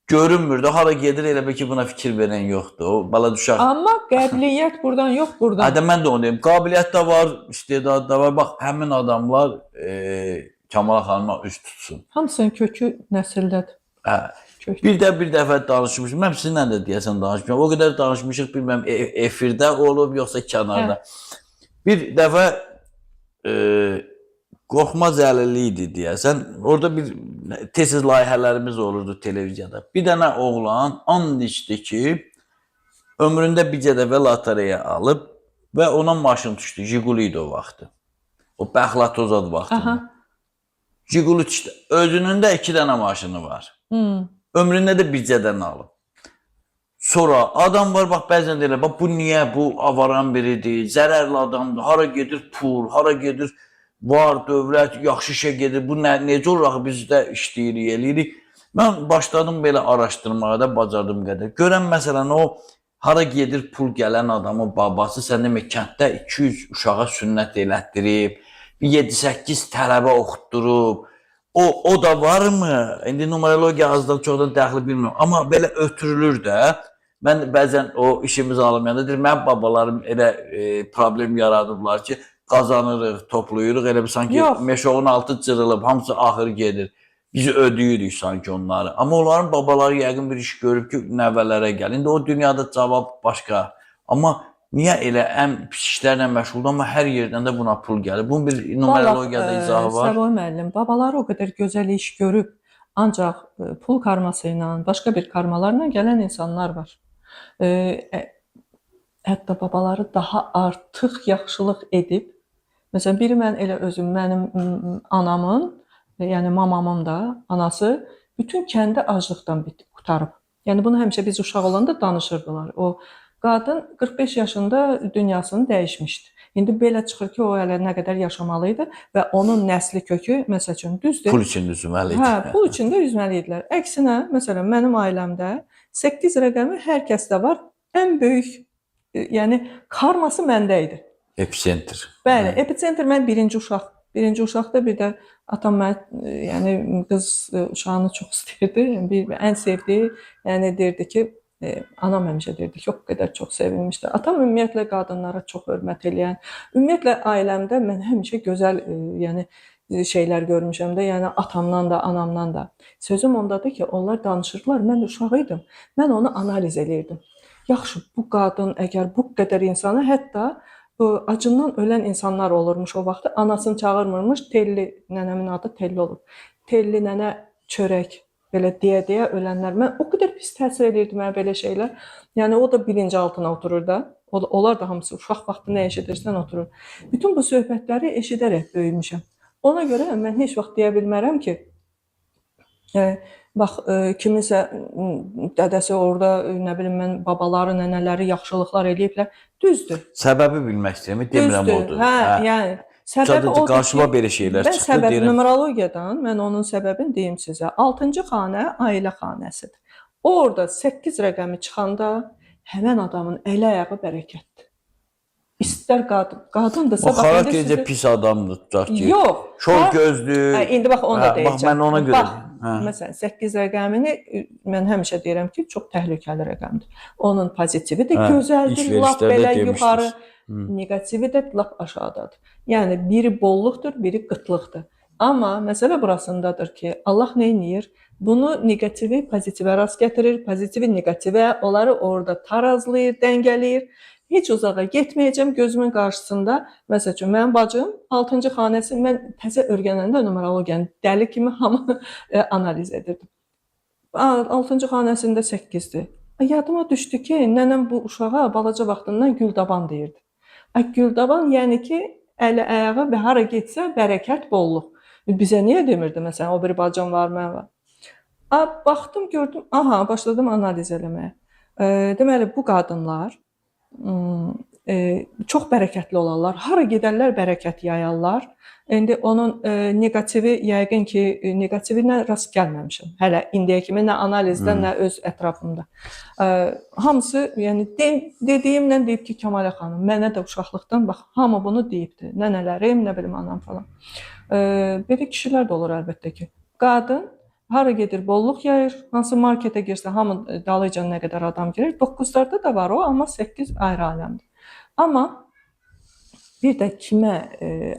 Speaker 1: Görünmür də, hara gedir elə bil ki, buna fikir verən yoxdur. O bala uşaq.
Speaker 2: Amma qəbliyyət buradan yox, buradan.
Speaker 1: Hə də mən də onu deyim. Qabiliyyət də var, istedad da var. Bax, həmin adamlar Kamala xanıma üz tutsun.
Speaker 2: Hamısının kökü nəsildədir.
Speaker 1: Hə.
Speaker 2: Kök.
Speaker 1: Bir dəfə danışmışıq. Mən sizinlə də deyəsən danışmışam. O qədər danışmışıq, bilməm efirdə olub yoxsa kənarda. Bir dəfə Qorxmaz Əlili idi deyəsən. Orada bir tez layihələrimiz olurdu televiziyada. Bir dənə oğlan and içdi ki, ömründə bircə dəfə lotereya alıb və ona maşın düşdü. Jiguli idi o vaxtı. O Bəxlatozad vaxtında. Jiguli düşdü. Özünün də 2 dənə maşını var. Ömründə də bircə dənə alıb. Sonra adam var, bax bəzən deyirlər, bax bu niyə, bu avaran biridir, zərərli adamdır, hara gedir pul, hara gedir var, dövlət, yaxşı işə gedir, bu necə olaraq biz də işləyirik, eləyirik. Mən başladım belə araşdırmağa da bacardığım qədər. Görən məsələn o hara gedir pul gələn adamın babası, sən demək kənddə 200 uşağa sünnət elətdirib, 7-8 tələbə oxutdurub. O da varmı? İndi numerologiya azdan çoxdan dəxli bilmirəm. Amma belə ötürülür də. Mən bəzən o işimiz alınmayanda deyir, mənim babalarım elə problem yaradıblar ki, qazanırıq, toplayırıq, elə bir sanki meşoğun altı cırılıb, hamısı axır gedir. Biz ödəyirik sanki onları. Amma onların babaları yəqin bir iş görüb ki, nəvələrə gəl. İndi o dünyada cavab başqa. Amma niyə elə ən pis işlərlə məşğuldur, amma hər yerdən də buna pul gəlir? Bunun bir numerologiyada izahı var.
Speaker 2: Səbah müəllim, babaları o qədər gözəl iş görüb, ancaq pul karması ilə, başqa bir karmalarla gələn insanlar var. Hətta babaları daha artıq yaxşılıq edib. Məsələn, biri mən elə özüm, mənim anamın, yəni mamamın da anası bütün kəndi aclıqdan qutarıb. Yəni bunu həmişə biz uşaq olanda danışırdılar. O qadın 45 yaşında dünyasını dəyişmişdi. İndi belə çıxır ki, o hələ nə qədər yaşamalıydı və onun nəsli kökü, məsəl üçün, düzdür.
Speaker 1: Pul üçün üzməli idi.
Speaker 2: Hə, pul üçün də üzməli idilər. Əksinə, məsələn, mənim ailəmdə 8 rəqəmi hər kəsdə var. Ən böyük, yəni karması məndə idi.
Speaker 1: Epicentr.
Speaker 2: Bəli, epicentr mən birinci uşaq. Birinci uşaqda bir də atam mən, yəni qız uşağını çox istəyirdi. Ən sevdiyi, yəni deyirdi ki, anam həmişə deyirdi ki, o qədər çox sevilmişdi. Atam ümumiyyətlə qadınlara çox hörmət eləyən, ümumiyyətlə ailəmdə mən həmişə gözəl, yəni şeylər görmüşəm də, yəni atamdan da, anamdan da. Sözüm ondadır ki, onlar danışırdılar, mən uşaq idim. Mən onu analiz eləyirdim. Yaxşı, bu qadın əgər bu qədər insanı, hətta acından ölən insanlar olurmuş o vaxtı. Anasını çağırmırmış, Telli, nənəmin adı Telli olub. Telli nənə çörək, belə deyə-deyə ölənlər. Mən o qədər pis təsir edirdi mənə belə şeylər. Yəni o da bilinci altına oturur da. Onlar da hamısı uşaq vaxtı nə eşidirsən oturur. Bütün bu söhbətləri eşidərək böyümüşəm. Ona görə mən heç vaxt deyə bilmərəm ki, bax, kimisə dədəsi orada, nə bilim mən, babaları, nənələri yaxşılıqlar eləyiblər. Düzdür.
Speaker 1: Səbəbi bilmək istəyirəm, demirəm odur.
Speaker 2: Hə, yəni səbəbi odur ki,
Speaker 1: qarşıma belə şeylər çıxdı,
Speaker 2: səbəb
Speaker 1: deyirəm.
Speaker 2: numerologiyadan mən onun səbəbini deyim sizə. 6-cı xanə ailə xanəsidir. Orada 8 rəqəmi çıxanda həmin adamın əli ayağı bərəkətdir. İstər qadındırsa,
Speaker 1: bax, xaraktercə pis adamdır, tutaq ki.
Speaker 2: Yox.
Speaker 1: Şor gözlü.
Speaker 2: İndi bax onu da deyəcəm.
Speaker 1: Bax mən ona görə.
Speaker 2: Məsələn, 8 rəqəmini mən həmişə deyirəm ki, çox təhlükəli rəqəmdir. Onun pozitivi də gözəldir, lap belə yuxarı, negativi də lap aşağıdadır. Yəni biri bolluqdur, biri qıtlıqdır. Amma məsələ burasındadır ki, Allah nə edir? Bunu negativi pozitivə rast gətirir, pozitivi negativə, onları orada tarazlayır, dəngələyir. Heç uzağa getməyəcəm, gözümün qarşısında. Məsəl üçün, mənim bacım 6-cı xanəsi, mən təzə öyrənəndə numerologiyanı dəli kimi hamı analiz edirdim. 6-cı xanəsində 8-dir. Yadıma düşdü ki, nənəm bu uşağa balaca vaxtından Güldaban deyirdi. Güldaban, yəni ki, əli ayağı və hara getsə bərəkət, bolluq. Bizə niyə demirdi, məsələn, o bir bacım var, mən var. Baxdım, gördüm, başladım analiz eləməyə. Deməli, bu qadınlar çox bərəkətli olarlar. Hara gedərlər bərəkət yayarlar. İndi onun negativi yəqin ki, negativinə rast gəlməmişəm. Hələ indiyə kimi nə analizdə, nə öz ətrafımda. Hamısı, yəni dediyimlə deyib ki, Kəmalə xanım, mənə də uşaqlıqdan bax, hamı bunu deyibdi. Nənələrim, nə bilim anam falan. Belə kişilər də olur əlbəttə ki. Qadın hara gedir, bolluq yayır. Hansı marketə girsə, hamı dalıca nə qədər adam girir. 9-larda da var o, amma 8 ayrı aləmdir. Amma bir də kimə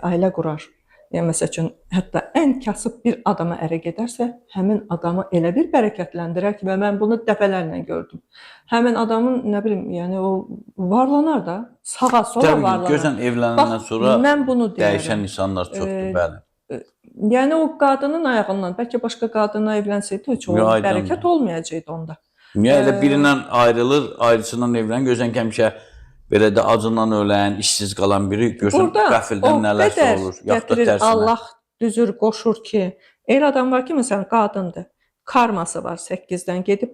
Speaker 2: ailə qurar? Yəni, məsəl üçün, hətta ən kasıb bir adama ərə gedərsə, həmin adamı elə bir bərəkətləndirər ki, və mən bunu dəfələrlə gördüm. Həmin adamın, nə bilim, yəni o varlanar da, sağa sola varlanar.
Speaker 1: Gözən evlənəndən sonra
Speaker 2: mən bunu
Speaker 1: dəyişən insanlar çoxdur, bəli.
Speaker 2: Yəni o qadının ayağından, bəlkə başqa qadına evlənsəydi, heç o bərəkət olmayacaqdı onda.
Speaker 1: Niyə elə birindən ayrılır, ayrısından evlənir, gözən həmişə belə də acından ölən, işsiz qalan biri görsən qəfildən nələrsə olur.
Speaker 2: Gətirir, Allah düzür, qoşur ki, elə adam var ki, məsələn, qadındır, karması var 8-dən gedib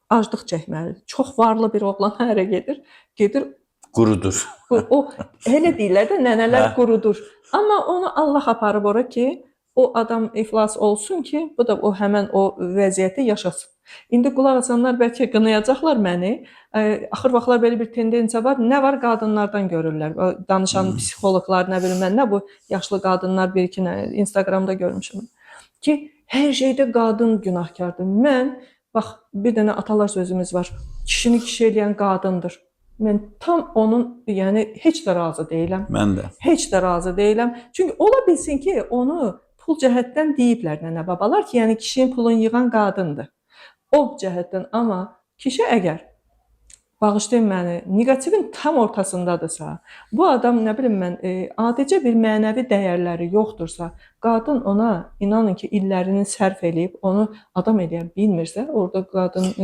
Speaker 2: aclıq çəkməlidir. Çox varlı bir oğlan ərə gedir,
Speaker 1: qurudur.
Speaker 2: O, elə deyirlər də, nənələr qurudur. Amma onu Allah aparıb ora ki, o adam iflas olsun ki, bu da həmən o vəziyyəti yaşasın. İndi qulaq asanlar bəlkə qınayacaqlar məni. Axır vaxtlar belə bir tendensiya var. Nə var? Qadınlardan görürlər. Danışan psixoloqlar, nə bilim mən, nə bu yaşlı qadınlar bir-iki Instagramda görmüşəm. Ki, hər şeydə qadın günahkardır. Mən, bax, bir dənə atalar sözümüz var. Kişini kişi eləyən qadındır. Mən tam onun, yəni, heç də razı deyiləm.
Speaker 1: Mən də.
Speaker 2: Heç də razı deyiləm. Çünki ola bilsin ki, onu pul cəhətdən deyiblər nənə babalar ki, yəni kişinin pulunu yığan qadındır. O cəhətdən, amma kişi əgər, bağışlayın məni, negativin tam ortasındadırsa, bu adam, nə bilim mən, adicə bir mənəvi dəyərləri yoxdursa, qadın ona, inanın ki, illərini sərf eləyib, onu adam eləyə bilmirsə, orada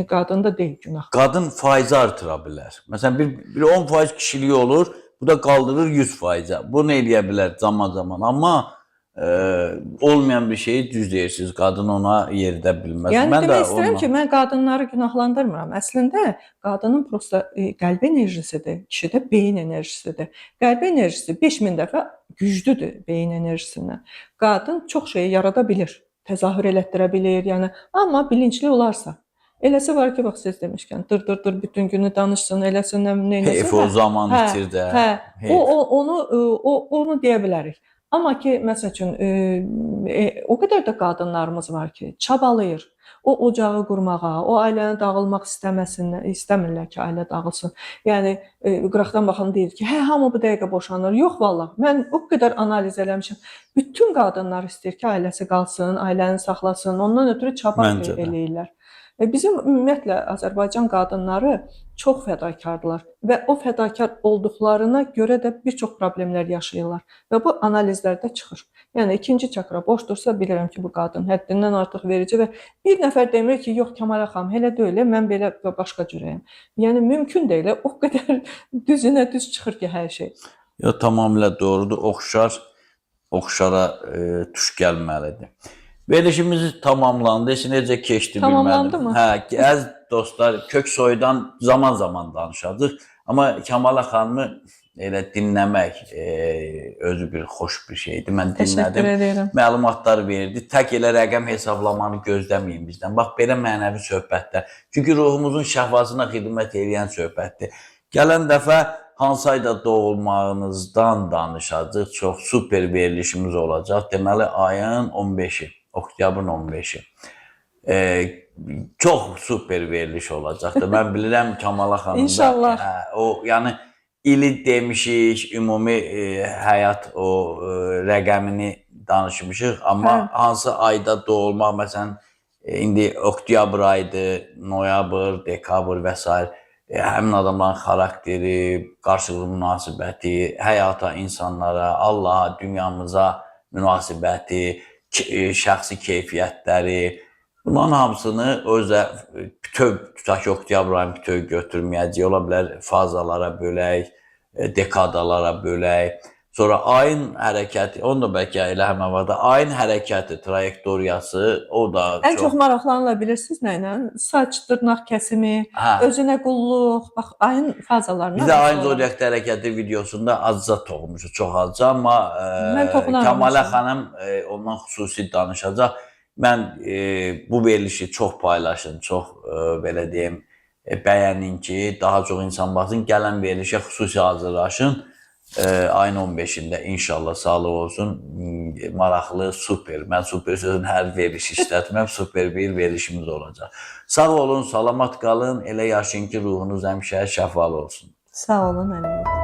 Speaker 2: qadın da deyil günah.
Speaker 1: Qadın faizi artıra bilər. Məsələn, bir 10% kişiliyi olur, bu da qaldırır 100%. Bunu eləyə bilər zaman-zaman, amma olmayan bir şeyi düz deyirsiniz. Qadın ona yeridə bilməz.
Speaker 2: Yəni demək istəyirəm ki, mən qadınları günahlandırmıram. Əslində qadının prosta qəlb enerjisidir, kişidə beyin enerjisidir. Qəlb enerjisi 5000 dəfə güclüdür beyin enerjisindən. Qadın çox şeyi yarada bilir, təzahür elətdirə bilir, yəni amma bilinçli olarsa. Eləsi var ki, bax siz demişkən, dır bütün günü danışsın, eləsin, nə eləsin.
Speaker 1: Heyf o zaman itir də.
Speaker 2: Onu deyə bilərik. Amma ki, məsəl üçün, o qədər də qadınlarımız var ki, çabalayır. O ocağı qurmağa, o ailəni dağılmaq istəmirlər ki, ailə dağılsın. Yəni, qıraqdan baxan deyir ki, hamı bu dəqiqə boşanır. Yox, vallah, mən o qədər analiz eləmişəm. Bütün qadınlar istəyir ki, ailəsi qalsın, ailəni saxlasın. Ondan ötürü çaba eləyirlər. Bizim ümumiyyətlə Azərbaycan qadınları çox fədakardırlar və o fədakar olduqlarına görə də bir çox problemlər yaşayırlar və bu analizlərdə çıxır. Yəni ikinci çakra boşdursa bilirəm ki, bu qadın həddindən artıq verici və bir nəfər demir ki, yox Kəmalə xanım, elə deyil, mən belə başqa cürəyəm. Yəni mümkün deyil, o qədər düzünə düz çıxır ki, hər şey.
Speaker 1: Ya tamamilə doğrudur, oxşara tuş gəlməlidir. Verilişimiz tamamlandı. Necə keçdi bilmədim.
Speaker 2: Tamamlandı mı?
Speaker 1: Əziz dostlar, kök soydan zaman-zaman danışacağıq. Amma Kəmalə xanımı elə dinləmək özü bir xoş bir şeydir. Mən dinlədim. Məlumatlar verdi. Tək elə rəqəm hesablamanı gözləməyin bizdən. Bax, belə mənəvi söhbətlər. Çünki ruhumuzun şəfasına xidmət edən söhbətdir. Gələn dəfə hansı ayda doğulmağınızdan danışacağıq. Çox super verilişimiz olacaq. Deməli, ayın 15-i. Oktyabrın 15-i. Çox super veriliş olacaqdır. Mən bilirəm Kəmalə xanım da.
Speaker 2: İnşallah.
Speaker 1: O, yəni ili demişik, ümumi həyat o rəqəmini danışmışıq. Amma hansı ayda doğulmaq, məsələn, indi oktyabr ayıdır, noyabr, dekabr və s. Həmin adamların xarakteri, qarşılıqlı münasibəti, həyata, insanlara, Allaha, dünyamıza münasibəti, şəxsi keyfiyyətləri, bunların hamısını özə bütöv, tutaq ki, oktyabr ayını bütöv götürməyəcək, ola bilər fazalara bölək, dekadalara bölək. Sonra ayın hərəkəti, onu da bəlkə elə həmin vaxtda ayın hərəkəti, trayektoriyası, o da
Speaker 2: Ən çox maraqlanıla bilirsiniz nə ilə? Saç, dırnaq kəsimi,
Speaker 1: hə.
Speaker 2: özünə qulluq, bax ayın fazalarına.
Speaker 1: Biz də ayın zodiak hərəkəti videosunda azca toxunmuşuq, çox azca, amma
Speaker 2: Mən toxunaram.
Speaker 1: Kəmalə xanım ondan xüsusi danışacaq. Mən bu verilişi çox paylaşın, çox belə deyim, bəyənin ki, daha çox insan baxsın, gələn verilişə xüsusi hazırlaşın. Ayın 15-də inşallah sağlıq olsun, maraqlı, super. Mən super sözün hər veriliş işlətməm, super bir verilişimiz olacaq. Sağ olun, salamat qalın, elə yaşayın ki, ruhunuz həmişə şəfalı olsun.
Speaker 2: Sağ olun, əlinizdə.